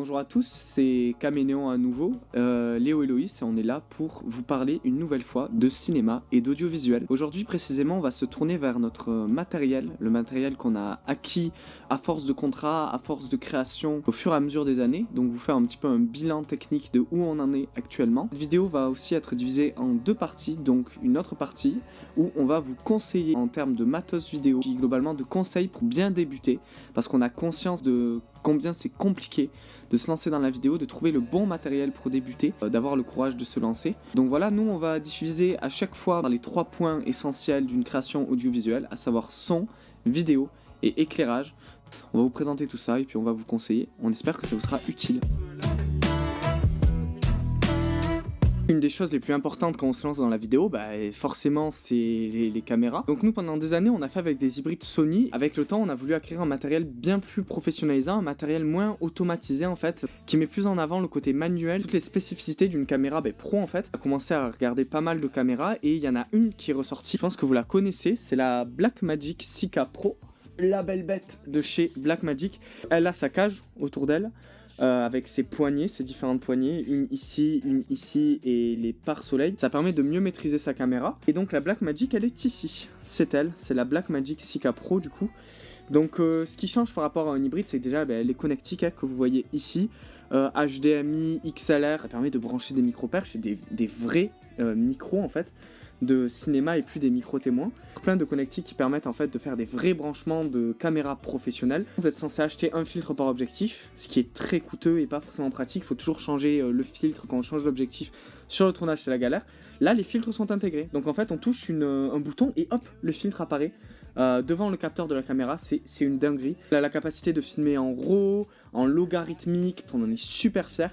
bonjour à tous, c'est Caménéon à nouveau, Léo et Loïs, et on est là pour vous parler une nouvelle fois de cinéma et d'audiovisuel. Aujourd'hui précisément, on va se tourner vers notre matériel, le matériel qu'on a acquis à force de contrats, à force de création au fur et à mesure des années, donc vous faire un petit peu un bilan technique de où on en est actuellement. Cette vidéo va aussi être divisée en deux parties, donc une autre partie où on va vous conseiller en termes de matos vidéo, puis globalement de conseils pour bien débuter, parce qu'on a conscience de combien c'est compliqué de se lancer dans la vidéo, de trouver le bon matériel pour débuter, d'avoir le courage de se lancer. Donc voilà, nous on va diffuser à chaque fois dans les 3 points essentiels d'une création audiovisuelle, à savoir son, vidéo et éclairage. On va vous présenter tout ça et puis on va vous conseiller. On espère que ça vous sera utile. Une des choses les plus importantes quand on se lance dans la vidéo, forcément c'est les caméras. Donc nous pendant des années on a fait avec des hybrides Sony. Avec le temps on a voulu acquérir un matériel bien plus professionnalisé, un matériel moins automatisé en fait, qui met plus en avant le côté manuel, toutes les spécificités d'une caméra pro en fait. On a commencé à regarder pas mal de caméras et il y en a une qui est ressortie, je pense que vous la connaissez, c'est la Blackmagic 6K Pro. La belle bête de chez Blackmagic. Elle a sa cage autour d'elle. Avec ses poignées, ses différentes poignées, une ici et les pare-soleil. Ça permet de mieux maîtriser sa caméra. Et donc la Blackmagic, elle est ici. C'est elle, c'est la Blackmagic 6K Pro du coup. Donc ce qui change par rapport à un hybride, c'est que déjà les connectiques que vous voyez ici, HDMI, XLR, ça permet de brancher des micro-perches et des vrais micros en fait de cinéma et plus des micro-témoins. Plein de connectiques qui permettent en fait de faire des vrais branchements de caméras professionnelles. Vous êtes censé acheter un filtre par objectif, ce qui est très coûteux et pas forcément pratique. Il faut toujours changer le filtre quand on change d'objectif. Sur le tournage, c'est la galère. Là, les filtres sont intégrés. Donc en fait, on touche un bouton et hop, le filtre apparaît. Devant le capteur de la caméra, c'est une dinguerie. Elle a la capacité de filmer en RAW, en logarithmique, on en est super fiers.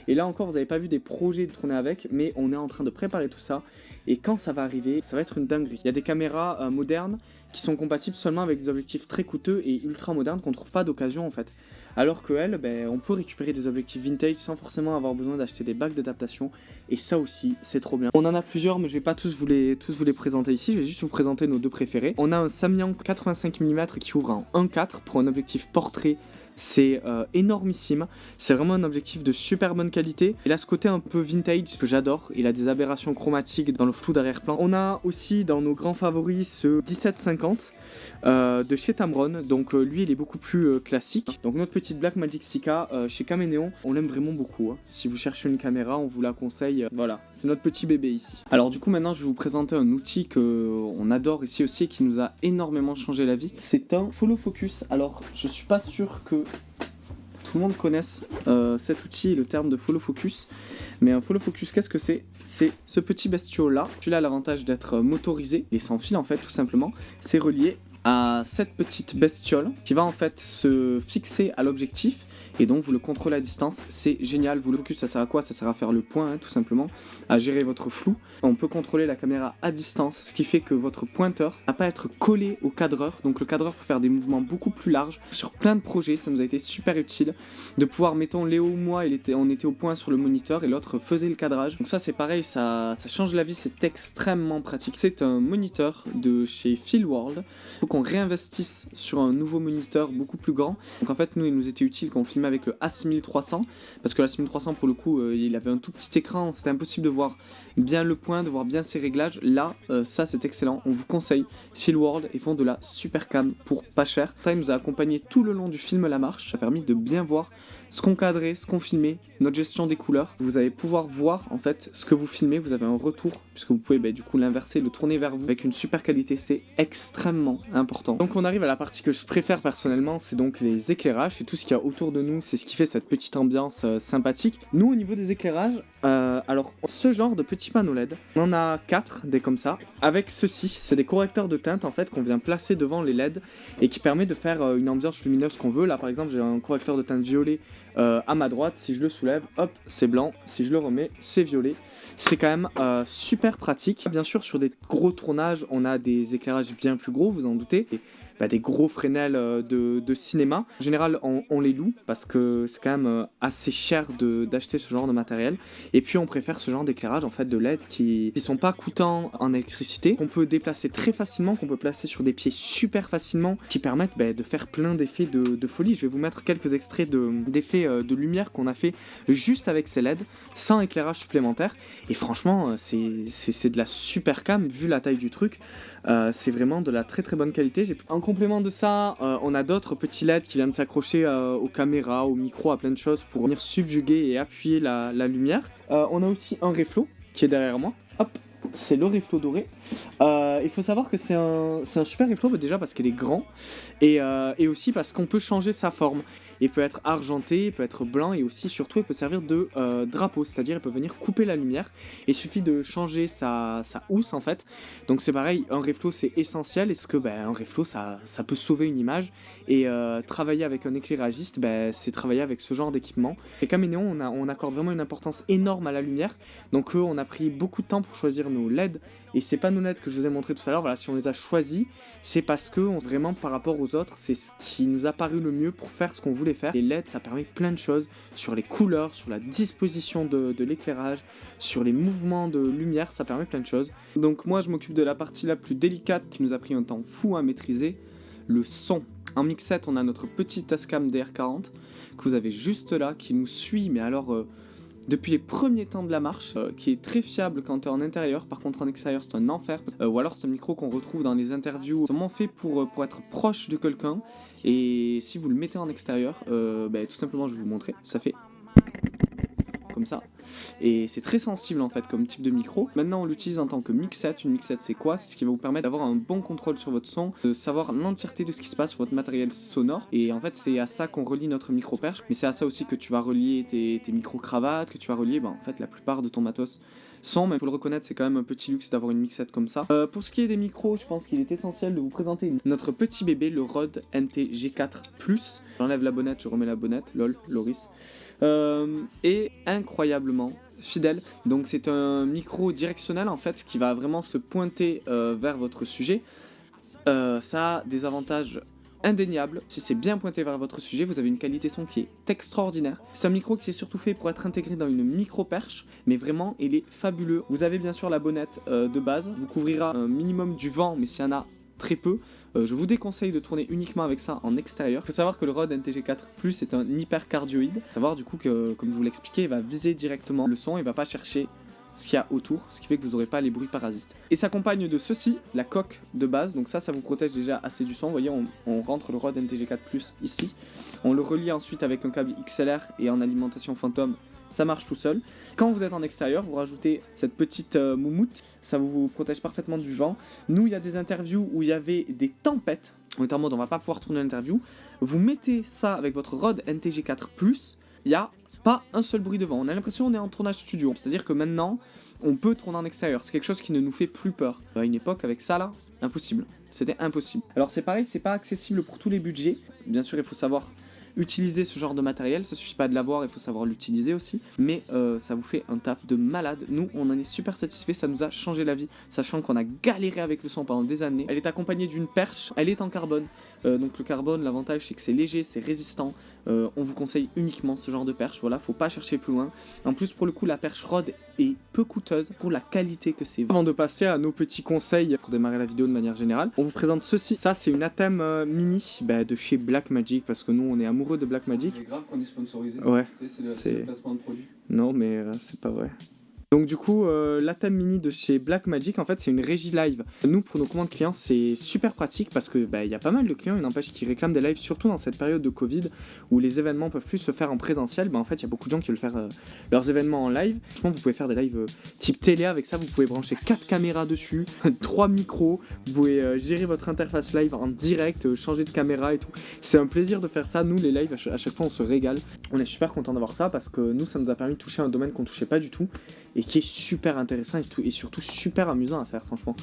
Et là encore, vous n'avez pas vu des projets de tourner avec, mais on est en train de préparer tout ça. Et quand ça va arriver, ça va être une dinguerie. Il y a des caméras modernes qui sont compatibles seulement avec des objectifs très coûteux et ultra modernes qu'on ne trouve pas d'occasion en fait. Alors que elle, on peut récupérer des objectifs vintage sans forcément avoir besoin d'acheter des bacs d'adaptation. Et ça aussi, c'est trop bien. On en a plusieurs, mais je vais pas tous vous les présenter ici. Je vais juste vous présenter nos deux préférés. On a un Samyang 85 mm qui ouvre en 1.4 pour un objectif portrait. C'est énormissime, c'est vraiment un objectif de super bonne qualité. Il a ce côté un peu vintage que j'adore, il a des aberrations chromatiques dans le flou d'arrière-plan. On a aussi dans nos grands favoris ce 1750 de chez Tamron, donc lui il est beaucoup plus classique. Donc notre petite Blackmagic 6K chez Caménéon, on l'aime vraiment beaucoup. Si vous cherchez une caméra, on vous la conseille, voilà, c'est notre petit bébé ici. Alors du coup maintenant je vais vous présenter un outil qu'on adore ici aussi et qui nous a énormément changé la vie. C'est un follow focus. Alors je suis pas sûr que tout le monde connaisse cet outil et le terme de follow focus. Mais un follow focus, qu'est-ce que c'est? C'est ce petit bestiau là. Celui-là a l'avantage d'être motorisé et sans fil en fait tout simplement. C'est relié à cette petite bestiole qui va en fait se fixer à l'objectif. Et donc vous le contrôlez à distance, c'est génial. Vous le focus, ça sert à quoi? Ça sert à faire le point tout simplement, à gérer votre flou. On peut contrôler la caméra à distance, ce qui fait que votre pointeur n'a pas à être collé au cadreur. Donc le cadreur peut faire des mouvements beaucoup plus larges. Sur plein de projets, ça nous a été super utile de pouvoir, mettons Léo ou moi, on était au point sur le moniteur et l'autre faisait le cadrage. Donc ça c'est pareil, ça change la vie, c'est extrêmement pratique. C'est un moniteur de chez Filmworld. Il faut qu'on réinvestisse sur un nouveau moniteur beaucoup plus grand. Donc en fait nous il nous était utile quand on filmait avec le A6300 parce que l'A6300 pour le coup il avait un tout petit écran, c'était impossible de voir bien le point, de voir bien ses réglages. Là ça c'est excellent, on vous conseille Filmworld, ils font de la super cam pour pas cher. Ça il nous a accompagné tout le long du film La Marche, ça a permis de bien voir ce qu'on cadrait, ce qu'on filmait, notre gestion des couleurs. Vous allez pouvoir voir en fait ce que vous filmez, vous avez un retour puisque vous pouvez du coup l'inverser, le tourner vers vous avec une super qualité, c'est extrêmement important. Donc on arrive à la partie que je préfère personnellement, c'est donc les éclairages, c'est tout ce qu'il y a autour de nous, c'est ce qui fait cette petite ambiance sympathique. Nous au niveau des éclairages, alors ce genre de petits panneaux LED, on en a 4 des comme ça, avec ceci, c'est des correcteurs de teinte en fait qu'on vient placer devant les LED et qui permet de faire une ambiance lumineuse qu'on veut. Là par exemple j'ai un correcteur de teinte violet à ma droite, si je le soulève, hop, c'est blanc, si je le remets, c'est violet. C'est quand même super pratique. Bien sûr, sur des gros tournages, on a des éclairages bien plus gros, vous en doutez. Et des gros Fresnel de cinéma. En général, on les loue parce que c'est quand même assez cher d'acheter ce genre de matériel. Et puis on préfère ce genre d'éclairage en fait de LED qui sont pas coûtants en électricité, qu'on peut déplacer très facilement, qu'on peut placer sur des pieds super facilement, qui permettent de faire plein d'effets de folie. Je vais vous mettre quelques extraits d'effets de lumière qu'on a fait juste avec ces LED, sans éclairage supplémentaire. Et franchement, c'est de la super cam vu la taille du truc. C'est vraiment de la très très bonne qualité. En complément de ça, on a d'autres petits LED qui viennent s'accrocher aux caméras, aux micros, à plein de choses pour venir subjuguer et appuyer la lumière. On a aussi un reflo qui est derrière moi. Hop, c'est le reflo doré. Il faut savoir que c'est un super reflo déjà parce qu'il est grand et aussi parce qu'on peut changer sa forme. Il peut être argenté, il peut être blanc et aussi surtout il peut servir de drapeau, c'est-à-dire il peut venir couper la lumière. Il suffit de changer sa housse en fait. Donc c'est pareil, un reflo c'est essentiel. Est-ce que un reflo ça peut sauver une image et travailler avec un éclairagiste, c'est travailler avec ce genre d'équipement. Et Caménéon, on accorde vraiment une importance énorme à la lumière. Donc on a pris beaucoup de temps pour choisir nos LED. Et c'est pas nos LED que je vous ai montré tout à l'heure, voilà, si on les a choisis, c'est parce que vraiment par rapport aux autres, c'est ce qui nous a paru le mieux pour faire ce qu'on voulait faire. Les LED, ça permet plein de choses, sur les couleurs, sur la disposition de l'éclairage, sur les mouvements de lumière, ça permet plein de choses. Donc moi je m'occupe de la partie la plus délicate qui nous a pris un temps fou à maîtriser, le son. En mixette, on a notre petit Tascam DR40 que vous avez juste là, qui nous suit, mais alors... depuis les premiers temps de la marche, qui est très fiable quand tu es en intérieur. Par contre en extérieur c'est un enfer, ou alors c'est un micro qu'on retrouve dans les interviews. C'est vraiment fait pour être proche de quelqu'un, et si vous le mettez en extérieur, tout simplement je vais vous montrer, ça fait comme ça. Et c'est très sensible en fait comme type de micro. Maintenant on l'utilise en tant que mixette. Une mixette c'est quoi? C'est ce qui va vous permettre d'avoir un bon contrôle sur votre son, de savoir l'entièreté de ce qui se passe sur votre matériel sonore. Et en fait c'est à ça qu'on relie notre micro perche. Mais c'est à ça aussi que tu vas relier tes micro cravates, que tu vas relier en fait la plupart de ton matos son. Mais il faut le reconnaître, c'est quand même un petit luxe d'avoir une mixette comme ça. Pour ce qui est des micros, je pense qu'il est essentiel de vous présenter notre petit bébé, le Rode NT-G4+. J'enlève la bonnette, je remets la bonnette, lol, Loris. Et incroyablement fidèle. Donc c'est un micro directionnel en fait qui va vraiment se pointer vers votre sujet. Ça a des avantages indéniables. Si c'est bien pointé vers votre sujet, vous avez une qualité son qui est extraordinaire. C'est un micro qui est surtout fait pour être intégré dans une micro perche, mais vraiment il est fabuleux. Vous avez bien sûr la bonnette de base, vous couvrira un minimum du vent, mais s'il y en a très peu, je vous déconseille de tourner uniquement avec ça en extérieur. Il faut savoir que le Rode NT-G4+ est un hypercardioïde. Il faut savoir du coup que, comme je vous l'expliquais, il va viser directement le son, il va pas chercher ce qu'il y a autour, ce qui fait que vous n'aurez pas les bruits parasites. Et s'accompagne de ceci, la coque de base, donc ça vous protège déjà assez du son. Vous voyez, on rentre le Rode NT-G4+ ici, on le relie ensuite avec un câble XLR et en alimentation fantôme, ça marche tout seul. Quand vous êtes en extérieur, vous rajoutez cette petite moumoute, ça vous protège parfaitement du vent. Nous, il y a des interviews où il y avait des tempêtes, on est en mode on va pas pouvoir tourner l'interview. Vous mettez ça avec votre Rode NT-G4+, il y a pas un seul bruit de vent. On a l'impression qu'on est en tournage studio. C'est-à-dire que maintenant, on peut tourner en extérieur. C'est quelque chose qui ne nous fait plus peur. À une époque, avec ça là, impossible. C'était impossible. Alors c'est pareil, c'est pas accessible pour tous les budgets. Bien sûr, il faut savoir utiliser ce genre de matériel. Ça suffit pas de l'avoir, il faut savoir l'utiliser aussi. Mais ça vous fait un taf de malade. Nous, on en est super satisfaits. Ça nous a changé la vie, sachant qu'on a galéré avec le son pendant des années. Elle est accompagnée d'une perche. Elle est en carbone. Donc le carbone, l'avantage c'est que c'est léger, c'est résistant. On vous conseille uniquement ce genre de perche, voilà, faut pas chercher plus loin. En plus pour le coup la perche Rode est peu coûteuse pour la qualité que c'est. Avant de passer à nos petits conseils pour démarrer la vidéo de manière générale, on vous présente ceci. Ça c'est une Atem Mini de chez Blackmagic, parce que nous on est amoureux de Blackmagic. C'est grave qu'on est sponsorisé. Ouais. C'est le placement de produit. Non mais c'est pas vrai. Donc du coup, l'Atem Mini de chez Blackmagic, en fait, c'est une régie live. Nous, pour nos commandes clients, c'est super pratique parce que il y a pas mal de clients, il n'empêche, qui réclament des lives, surtout dans cette période de Covid où les événements peuvent plus se faire en présentiel. En fait, il y a beaucoup de gens qui veulent faire leurs événements en live. Franchement, vous pouvez faire des lives type télé avec ça. Vous pouvez brancher 4 caméras dessus, 3 micros. Vous pouvez gérer votre interface live en direct, changer de caméra et tout. C'est un plaisir de faire ça. Nous, les lives, à chaque fois, on se régale. On est super content d'avoir ça parce que nous, ça nous a permis de toucher un domaine qu'on touchait pas du tout et qui est super intéressant et surtout super amusant à faire, franchement.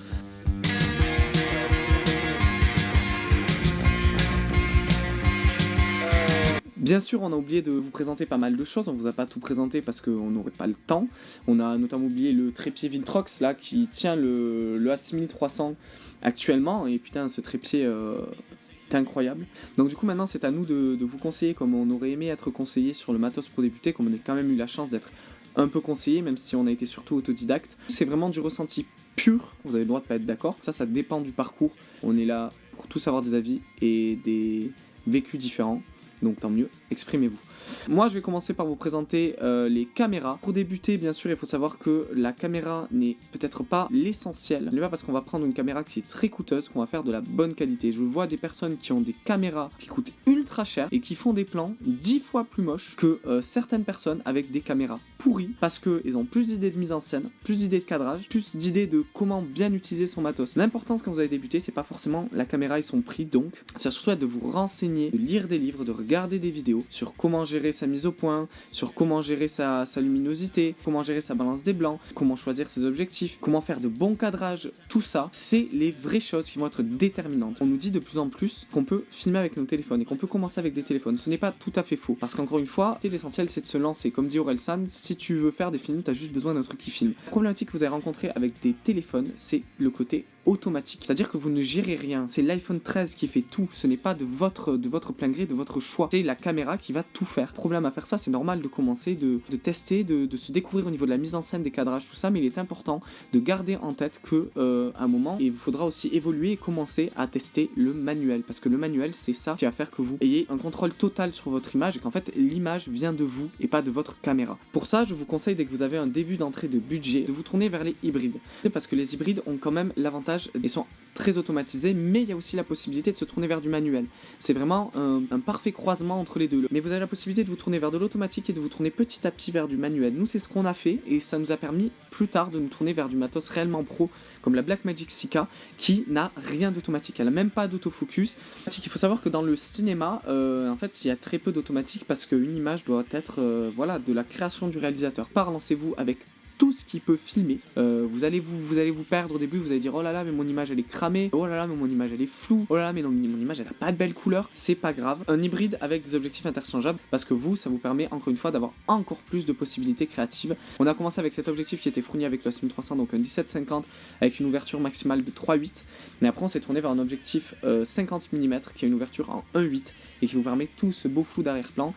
Bien sûr, on a oublié de vous présenter pas mal de choses, on vous a pas tout présenté parce qu'on n'aurait pas le temps. On a notamment oublié le trépied Vintrox là qui tient le A6300 actuellement, et putain, ce trépied est incroyable. Donc du coup maintenant c'est à nous de vous conseiller comme on aurait aimé être conseillé sur le matos pour débuter, comme on a quand même eu la chance d'être un peu conseillé, même si on a été surtout autodidacte. C'est vraiment du ressenti pur, vous avez le droit de pas être d'accord, ça dépend du parcours, on est là pour tous avoir des avis et des vécus différents. Donc tant mieux, exprimez-vous. Moi je vais commencer par vous présenter les caméras. Pour débuter bien sûr il faut savoir que la caméra n'est peut-être pas l'essentiel. Ce n'est pas parce qu'on va prendre une caméra qui est très coûteuse qu'on va faire de la bonne qualité. Je vois des personnes qui ont des caméras qui coûtent ultra cher et qui font des plans 10 fois plus moches que certaines personnes avec des caméras pourries parce qu'ils ont plus d'idées de mise en scène, plus d'idées de cadrage, plus d'idées de comment bien utiliser son matos. L'importance quand vous avez débuté c'est pas forcément la caméra et son prix, donc c'est surtout de vous renseigner, de lire des livres, de regarder des vidéos sur comment gérer sa mise au point, sur comment gérer sa luminosité, comment gérer sa balance des blancs, comment choisir ses objectifs, comment faire de bons cadrages. Tout ça, c'est les vraies choses qui vont être déterminantes. On nous dit de plus en plus qu'on peut filmer avec nos téléphones et qu'on peut commencer avec des téléphones. Ce n'est pas tout à fait faux, parce qu'encore une fois, l'essentiel c'est de se lancer. Comme dit Orelsan, si tu veux faire des films, t'as juste besoin d'un truc qui filme. La problématique que vous avez rencontrée avec des téléphones, c'est le côté automatique. C'est-à-dire que vous ne gérez rien. C'est l'iPhone 13 qui fait tout. Ce n'est pas de votre plein gré, de votre choix. C'est la caméra qui va tout faire. Le problème à faire ça, c'est normal de commencer, de tester, de se découvrir au niveau de la mise en scène, des cadrages, tout ça, mais il est important de garder en tête que à un moment, il vous faudra aussi évoluer et commencer à tester le manuel. Parce que le manuel, c'est ça qui va faire que vous ayez un contrôle total sur votre image et qu'en fait, l'image vient de vous et pas de votre caméra. Pour ça, je vous conseille, dès que vous avez un début d'entrée de budget, de vous tourner vers les hybrides. Parce que les hybrides ont quand même l'avantage et sont très automatisés, mais il y a aussi la possibilité de se tourner vers du manuel. C'est vraiment un parfait croisement entre les deux. Mais vous avez la possibilité de vous tourner vers de l'automatique et de vous tourner petit à petit vers du manuel. Nous, c'est ce qu'on a fait et ça nous a permis plus tard de nous tourner vers du matos réellement pro, comme la Blackmagic 6K, qui n'a rien d'automatique. Elle n'a même pas d'autofocus. Il faut savoir que dans le cinéma, en fait, il y a très peu d'automatique parce qu'une image doit être de la création du réalisateur. Lancez-vous avec tout ce qui peut filmer. Vous allez vous perdre au début, vous allez dire oh là là mais mon image elle est cramée, oh là là mais mon image elle est floue, oh là là mais non, mon image elle a pas de belle couleur. C'est pas grave. Un hybride avec des objectifs interchangeables parce que ça vous permet encore une fois d'avoir encore plus de possibilités créatives. On a commencé avec cet objectif qui était fourni avec le Sim 300, donc un 17-50 avec une ouverture maximale de 3.8, mais après on s'est tourné vers un objectif 50 mm qui a une ouverture en 1.8 et qui vous permet tout ce beau flou d'arrière-plan.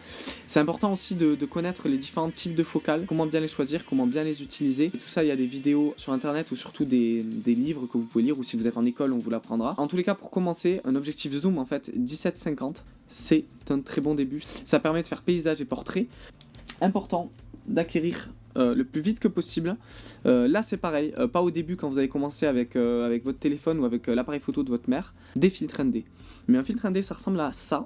C'est important aussi de connaître les différents types de focales, comment bien les choisir, comment bien les utiliser. Et tout ça, il y a des vidéos sur internet ou surtout des livres que vous pouvez lire, ou si vous êtes en école, on vous l'apprendra. En tous les cas, pour commencer, un objectif zoom en fait 17-50, c'est un très bon début. Ça permet de faire paysage et portrait. Important d'acquérir le plus vite que possible. Là c'est pareil, pas au début quand vous avez commencé avec votre téléphone ou avec l'appareil photo de votre mère, des filtres ND. Mais un filtre ND ça ressemble à ça,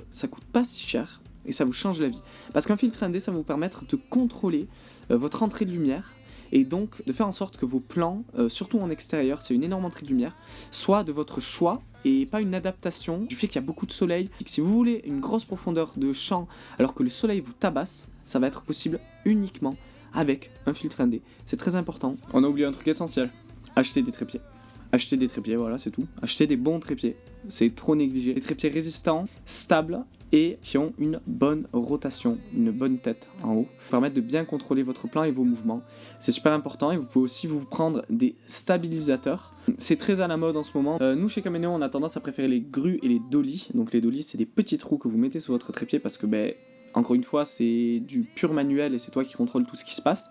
ça coûte pas si cher et ça vous change la vie. Parce qu'un filtre ND ça va vous permettre de contrôler votre entrée de lumière et donc de faire en sorte que vos plans, surtout en extérieur, c'est une énorme entrée de lumière, soient de votre choix et pas une adaptation du fait qu'il y a beaucoup de soleil. Si vous voulez une grosse profondeur de champ alors que le soleil vous tabasse, ça va être possible uniquement avec un filtre ND. C'est très important. On a oublié un truc essentiel. Acheter des trépieds. Acheter des trépieds, voilà, c'est tout. Acheter des bons trépieds. C'est trop négligé. Des trépieds résistants, stables et qui ont une bonne rotation, une bonne tête en haut. Permettre de bien contrôler votre plan et vos mouvements. C'est super important et vous pouvez aussi vous prendre des stabilisateurs. C'est très à la mode en ce moment. Nous, chez Caménéon, on a tendance à préférer les grues et les dollies. Donc les dollies, c'est des petits trous que vous mettez sur votre trépied parce que, encore une fois, c'est du pur manuel et c'est toi qui contrôles tout ce qui se passe.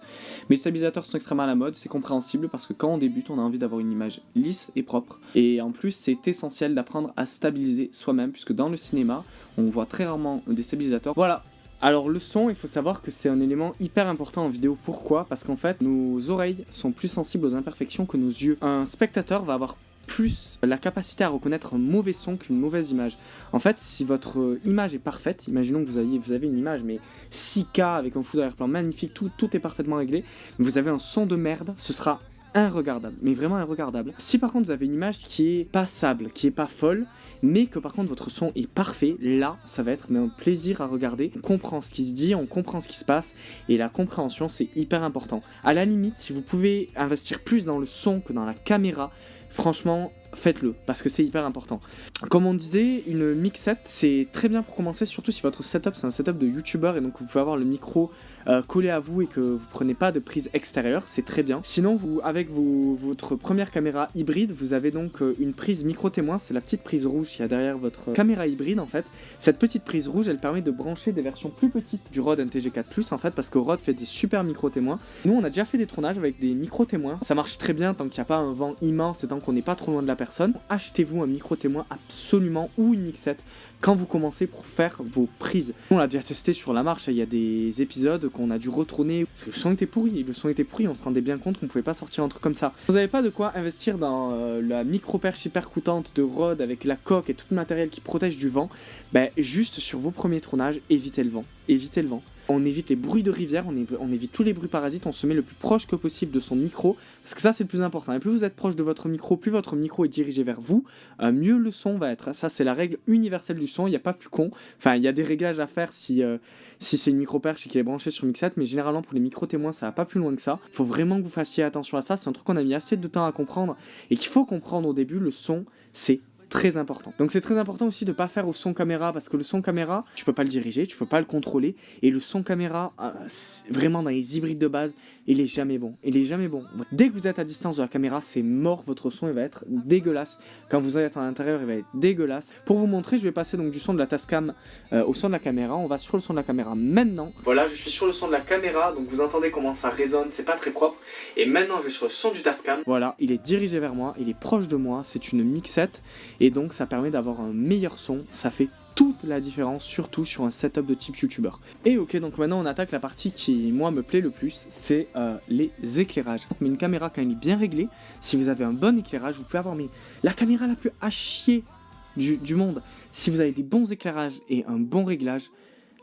Mais les stabilisateurs sont extrêmement à la mode, c'est compréhensible parce que quand on débute, on a envie d'avoir une image lisse et propre. Et en plus, c'est essentiel d'apprendre à stabiliser soi-même puisque dans le cinéma, on voit très rarement des stabilisateurs. Voilà. Alors le son, il faut savoir que c'est un élément hyper important en vidéo. Pourquoi ? Parce qu'en fait, nos oreilles sont plus sensibles aux imperfections que nos yeux. Un spectateur va avoir plus la capacité à reconnaître un mauvais son qu'une mauvaise image. En fait, si votre image est parfaite, imaginons que vous avez une image mais 6K avec un flou d'arrière-plan magnifique, tout est parfaitement réglé, mais vous avez un son de merde, ce sera inregardable, mais vraiment inregardable. Si par contre vous avez une image qui est passable, qui est pas folle, mais que par contre votre son est parfait, là ça va être un plaisir à regarder. On comprend ce qui se dit, on comprend ce qui se passe, et la compréhension c'est hyper important. À la limite, si vous pouvez investir plus dans le son que dans la caméra, franchement, faites-le, parce que c'est hyper important. Comme on disait, une mixette, c'est très bien pour commencer, surtout si votre setup, c'est un setup de YouTuber, et donc vous pouvez avoir le micro collé à vous et que vous prenez pas de prise extérieure, c'est très bien. Sinon, avec votre première caméra hybride, vous avez donc une prise micro-témoin, c'est la petite prise rouge qui y a derrière votre caméra hybride en fait. Cette petite prise rouge, elle permet de brancher des versions plus petites du Rode NTG4+, en fait, parce que Rode fait des super micro-témoins. Nous, on a déjà fait des tournages avec des micro-témoins, ça marche très bien tant qu'il n'y a pas un vent immense et tant qu'on n'est pas trop loin de la personne. Achetez-vous un micro-témoin absolument ou une mixette quand vous commencez pour faire vos prises. On l'a déjà testé sur la marche, il y a des épisodes qu'on a dû retourner parce que le son était pourri, on se rendait bien compte qu'on pouvait pas sortir un truc comme ça. Vous n'avez pas de quoi investir dans la micro-perche hyper coûtante de Rode avec la coque et tout le matériel qui protège du vent, juste sur vos premiers tournages, évitez le vent. On évite les bruits de rivière, on évite tous les bruits parasites, on se met le plus proche que possible de son micro, parce que ça c'est le plus important. Et plus vous êtes proche de votre micro, plus votre micro est dirigé vers vous, mieux le son va être. Ça c'est la règle universelle du son, il n'y a pas plus con. Enfin, il y a des réglages à faire si c'est une micro-perche et qu'il est branché sur mixette, mais généralement pour les micro-témoins ça va pas plus loin que ça. Il faut vraiment que vous fassiez attention à ça, c'est un truc qu'on a mis assez de temps à comprendre, et qu'il faut comprendre au début, le son c'est très important. Donc c'est très important aussi de pas faire au son caméra, parce que le son caméra, tu peux pas le diriger, tu peux pas le contrôler, et le son caméra, vraiment dans les hybrides de base, il est jamais bon. Dès que vous êtes à distance de la caméra, c'est mort, votre son il va être dégueulasse. Quand vous êtes à l'intérieur, il va être dégueulasse. Pour vous montrer, je vais passer donc du son de la Tascam au son de la caméra. On va sur le son de la caméra maintenant. Voilà, je suis sur le son de la caméra, donc vous entendez comment ça résonne, c'est pas très propre. Et maintenant, je vais sur le son du Tascam. Voilà, il est dirigé vers moi, il est proche de moi, c'est une mixette. Et donc ça permet d'avoir un meilleur son, ça fait toute la différence, surtout sur un setup de type YouTuber. Et ok, donc maintenant on attaque la partie qui moi me plaît le plus, c'est les éclairages. Mais une caméra quand elle est bien réglée, si vous avez un bon éclairage, vous pouvez avoir la caméra la plus à chier du monde. Si vous avez des bons éclairages et un bon réglage,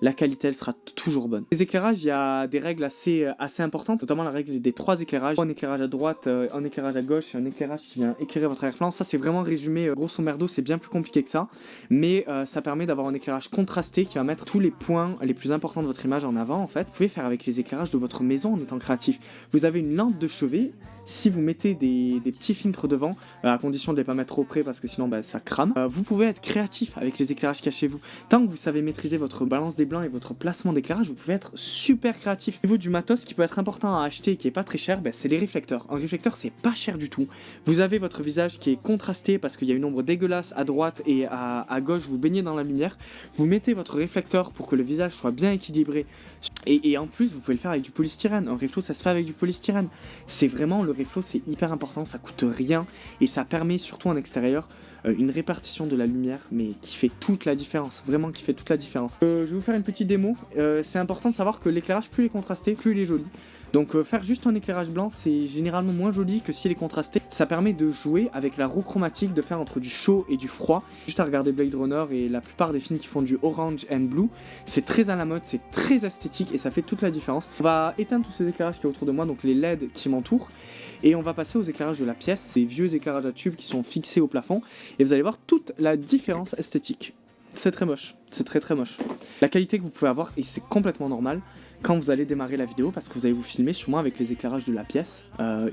la qualité elle sera toujours bonne. Les éclairages, il y a des règles assez importantes, notamment la règle des 3 éclairages. Un éclairage à droite, un éclairage à gauche et un éclairage qui vient éclairer votre arrière-plan. Ça c'est vraiment résumé grosso merdo, c'est bien plus compliqué que ça. Mais ça permet d'avoir un éclairage contrasté qui va mettre tous les points les plus importants de votre image en avant en fait. Vous pouvez faire avec les éclairages de votre maison en étant créatif. Vous avez une lampe de chevet. Si vous mettez des petits filtres devant, à condition de ne les pas mettre trop près parce que sinon ça crame, vous pouvez être créatif avec les éclairages qu'il y a chez vous. Tant que vous savez maîtriser votre balance des blancs et votre placement d'éclairage, vous pouvez être super créatif. Au niveau du matos qui peut être important à acheter et qui est pas très cher, c'est les réflecteurs. Un réflecteur c'est pas cher du tout. Vous avez votre visage qui est contrasté parce qu'il y a une ombre dégueulasse à droite et à gauche, vous baignez dans la lumière. Vous mettez votre réflecteur pour que le visage soit bien équilibré. Et en plus, vous pouvez le faire avec du polystyrène. Un reflo, ça se fait avec du polystyrène. C'est vraiment, le reflo, c'est hyper important, ça coûte rien. Et ça permet, surtout en extérieur, une répartition de la lumière, mais qui fait toute la différence. Vraiment, qui fait toute la différence. Je vais vous faire une petite démo. C'est important de savoir que l'éclairage, plus il est contrasté, plus il est joli. Donc faire juste un éclairage blanc, c'est généralement moins joli que s'il est contrasté. Ça permet de jouer avec la roue chromatique, de faire entre du chaud et du froid. Juste à regarder Blade Runner et la plupart des films qui font du orange and blue, c'est très à la mode, c'est très esthétique et ça fait toute la différence. On va éteindre tous ces éclairages qui sont autour de moi, donc les LED qui m'entourent. Et on va passer aux éclairages de la pièce, ces vieux éclairages à tubes qui sont fixés au plafond. Et vous allez voir toute la différence esthétique. C'est très moche, c'est très très moche. La qualité que vous pouvez avoir, et c'est complètement normal, quand vous allez démarrer la vidéo, parce que vous allez vous filmer sûrement avec les éclairages de la pièce.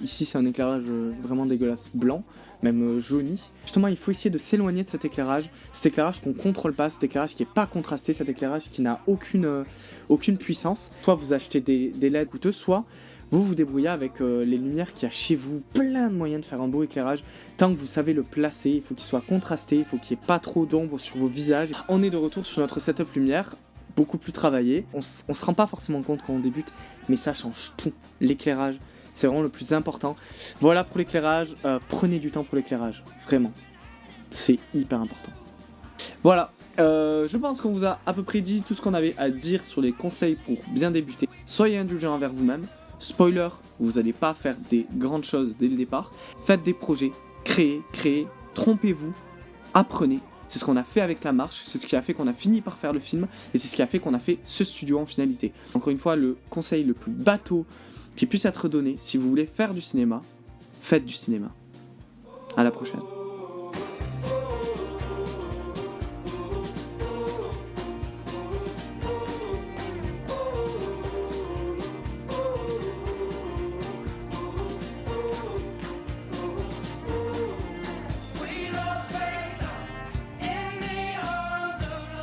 Ici c'est un éclairage vraiment dégueulasse, blanc, même jauni. Justement il faut essayer de s'éloigner de cet éclairage qu'on contrôle pas, cet éclairage qui est pas contrasté, cet éclairage qui n'a aucune puissance. Soit vous achetez des LED coûteux, soit vous vous débrouillez avec les lumières qu'il y a chez vous, plein de moyens de faire un beau éclairage. Tant que vous savez le placer, il faut qu'il soit contrasté, il faut qu'il n'y ait pas trop d'ombre sur vos visages. On est de retour sur notre setup lumière, beaucoup plus travaillé. On se rend pas forcément compte quand on débute, mais ça change tout. L'éclairage, c'est vraiment le plus important. Voilà pour l'éclairage, prenez du temps pour l'éclairage, vraiment. C'est hyper important. Voilà, je pense qu'on vous a à peu près dit tout ce qu'on avait à dire sur les conseils pour bien débuter. Soyez indulgents envers vous-même. Spoiler, vous n'allez pas faire des grandes choses dès le départ. Faites des projets, créez, trompez-vous, apprenez. C'est ce qu'on a fait avec la marche, c'est ce qui a fait qu'on a fini par faire le film, et c'est ce qui a fait qu'on a fait ce studio en finalité. Encore une fois, le conseil le plus bateau qui puisse être donné, si vous voulez faire du cinéma, faites du cinéma. À la prochaine.